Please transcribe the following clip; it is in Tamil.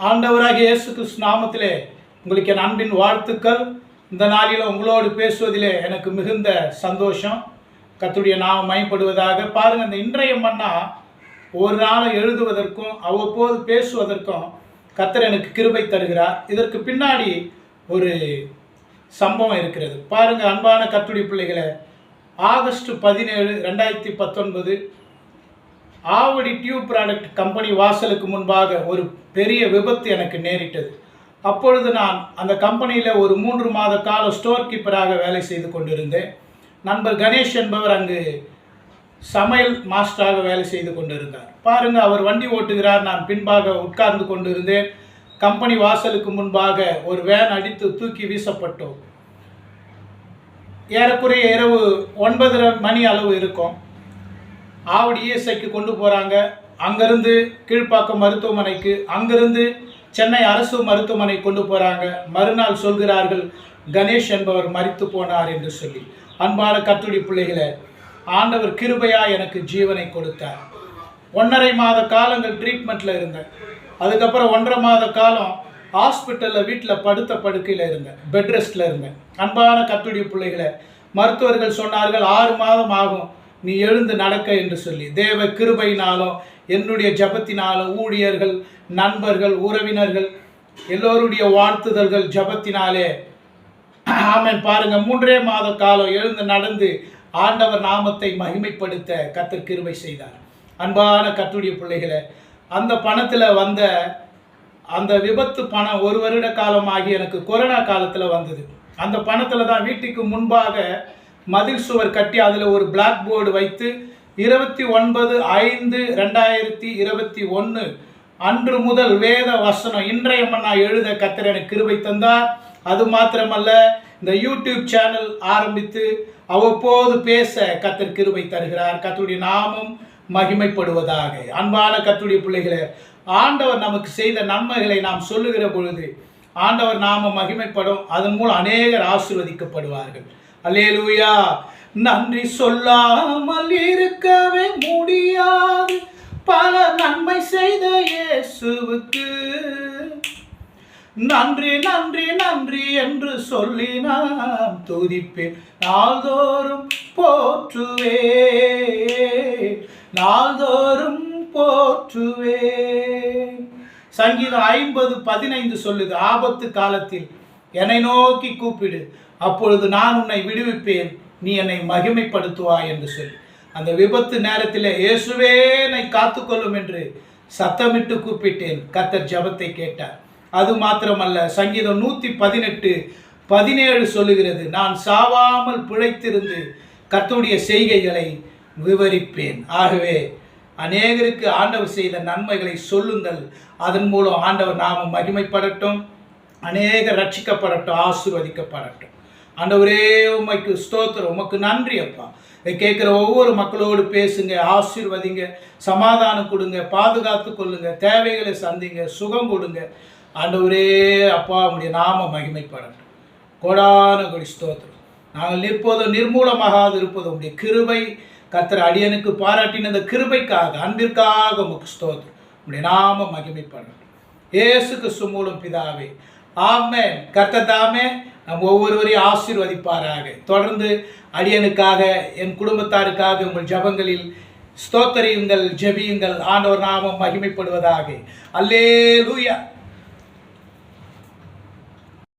ஆண்டவராகிய இயேசு கிறிஸ்து நாமத்திலே உங்களுக்கு என் அன்பின் வாழ்த்துக்கள். இந்த நாளில் உங்களோடு பேசுவதிலே எனக்கு மிகுந்த சந்தோஷம். கர்த்தருடைய நாமம் மகிமைப்படுவதாக. பாருங்கள், இந்த இன்றைய மன்னா ஒரு நாளை எழுதுவதற்கும் அவ்வப்போது பேசுவதற்கும் கர்த்தர் எனக்கு கிருபை தருகிறார். இதற்கு பின்னாடி ஒரு சம்பவம் இருக்கிறது. பாருங்கள் அன்பான கர்த்தருடைய பிள்ளைகளை, August 17, 2019 Avadi tube product company வாசலுக்கு முன்பாக ஒரு பெரிய விபத்து எனக்கு நேரிட்டது. அப்பொழுது நான் அந்த கம்பெனியில் ஒரு 3 மாத கால ஸ்டோர் கீப்பராக வேலை செய்து கொண்டிருந்தேன். நண்பர் கணேஷ் என்பவர் அங்கு சமையல் மாஸ்டராக வேலை செய்து கொண்டிருந்தார். பாருங்கள், அவர் வண்டி ஓட்டுகிறார், நான் பின்பாக உட்கார்ந்து கொண்டிருந்தேன். கம்பெனி வாசலுக்கு முன்பாக ஒரு வேன் அடித்து தூக்கி வீசப்பட்டோம். ஏறக்குறைய இரவு 9:30 மணி அளவு இருக்கும். ஆவடி இஎஸ்ஐக்கு கொண்டு போகிறாங்க. அங்கேருந்து கீழ்ப்பாக்கம் மருத்துவமனைக்கு, அங்கேருந்து சென்னை அரசு மருத்துவமனை கொண்டு போகிறாங்க. மறுநாள் சொல்கிறார்கள், கணேஷ் என்பவர் மரித்து போனார் என்று சொல்லி. அன்பான கர்த்தருடைய பிள்ளைகளை, ஆண்டவர் கிருபையாக எனக்கு ஜீவனை கொடுத்தார். 1.5 மாத காலங்கள் ட்ரீட்மெண்ட்டில் இருந்தேன். அதுக்கப்புறம் 1.5 மாத காலம் ஹாஸ்பிட்டலில் வீட்டில் படுத்த படுக்கையில் இருந்தேன், பெட் ரெஸ்ட்டில் இருந்தேன். அன்பான கர்த்தருடைய பிள்ளைகளை, மருத்துவர்கள் சொன்னார்கள் 6 மாதம் ஆகும் நீ எழுந்து நடக்க என்று சொல்லி. தேவ கிருபையினாலும் என்னுடைய ஜபத்தினாலும் ஊழியர்கள், நண்பர்கள், உறவினர்கள் எல்லோருடைய வாழ்த்துதல்கள் ஜபத்தினாலே ஆமென். பாருங்க, 3 மாத காலம் எழுந்து நடந்து ஆண்டவர் நாமத்தை மகிமைப்படுத்த கர்த்தர் கிருபை செய்தார். அன்பான கர்த்தருடைய பிள்ளைகளை, அந்த பணத்தில் வந்த அந்த விபத்து பணம் 1 வருட காலமாகி எனக்கு கொரோனா காலத்தில் வந்தது. அந்த பணத்தில் தான் வீட்டுக்கு முன்பாக மதில் சுவர் கட்டி அதில் ஒரு பிளாக் போர்டு வைத்து 29/5/2021 அன்று முதல் வேத வசனம் இன்றைய மன்னா எழுத கர்த்தர் எனக்கு கிருபை தந்தார். அது மாத்திரமல்ல, இந்த யூடியூப் சேனல் ஆரம்பித்து அவ்வப்போது பேச கர்த்தர் கிருபை தருகிறார். கர்த்தருடைய நாமம் மகிமைப்படுவதாக. அன்பான கர்த்தருடைய பிள்ளைகளை, ஆண்டவர் நமக்கு செய்த நன்மைகளை நாம் சொல்லுகிற பொழுது ஆண்டவர் நாமம் மகிமைப்படும். அதன் மூலம் அநேகர் ஆசீர்வதிக்கப்படுவார்கள். அல்லேலூயா. நன்றி சொல்லாமல் இருக்கவே முடியாது பல நன்மை செய்த இயேசுவுக்கு. நன்றி நன்றி நன்றி என்று சொல்லி நான் துதிப்பேன். நாள்தோறும் போற்றுவே, நாள்தோறும் போற்றுவே. சங்கீதம் 50:15 சொல்லுது, ஆபத்து காலத்தில் என்னை நோக்கி கூப்பிடு, அப்பொழுது நான் உன்னை விடுவிப்பேன், நீ என்னை மகிமைப்படுத்துவாய் என்று சொல்லி. அந்த விபத்து நேரத்தில் இயேசுவே என்னை காத்துக்கொள்ளும் என்று சத்தமிட்டு கூப்பிட்டேன். கர்த்தர் ஜெபத்தை கேட்டார். அது மாத்திரமல்ல, சங்கீதம் 118:17 சொல்லுகிறது, நான் சாவாமல் பிழைத்திருந்து கர்த்தருடைய செய்கைகளை விவரிப்பேன். ஆகவே அநேகருக்கு ஆண்டவர் செய்த நன்மைகளை சொல்லுங்கள். அதன் மூலம் ஆண்டவர் நாமம் மகிமைப்படட்டும், அநேகர் ரட்சிக்கப்படட்டும், ஆசீர்வதிக்கப்படட்டும். ஆண்டவரே, உமக்கு ஸ்தோத்திரம், உமக்கு நன்றி அப்பா. இதை கேட்குற ஒவ்வொரு மக்களோடு பேசுங்க, ஆசீர்வதிங்க, சமாதானம் கொடுங்க, பாதுகாத்து கொள்ளுங்க, தேவைகளை சந்திங்க, சுகம் கொடுங்க. ஆண்டவரே அப்பா, உங்களுடைய நாமம் மகிமைப்படட்டும். கோடான கோடி ஸ்தோத்திரம். நாங்கள் நிற்பதும் நிர்மூலமாகாது இருப்பதும் உங்களுடைய கிருபை. கர்த்தர் அடியனுக்கு பாராட்டின இந்த கிருபைக்காக, அன்பிற்காக உமக்கு ஸ்தோத்திரம். உங்களுடைய நாமம் மகிமைப்படட்டும். இயேசு கிறிஸ்து மூலம் பிதாவே, ஆமென். கர்த்தர் தாமே நம் ஒவ்வொருவரையும் ஆசீர்வதிப்பாராக. தொடர்ந்து அடியனுக்காக, என் குடும்பத்தாருக்காக உங்கள் ஜபங்களில் ஸ்தோத்தரியுங்கள், ஜெபியுங்கள். ஆண்டவர் நாமம் மகிமைப்படுவதாக. அல்லேலூயா.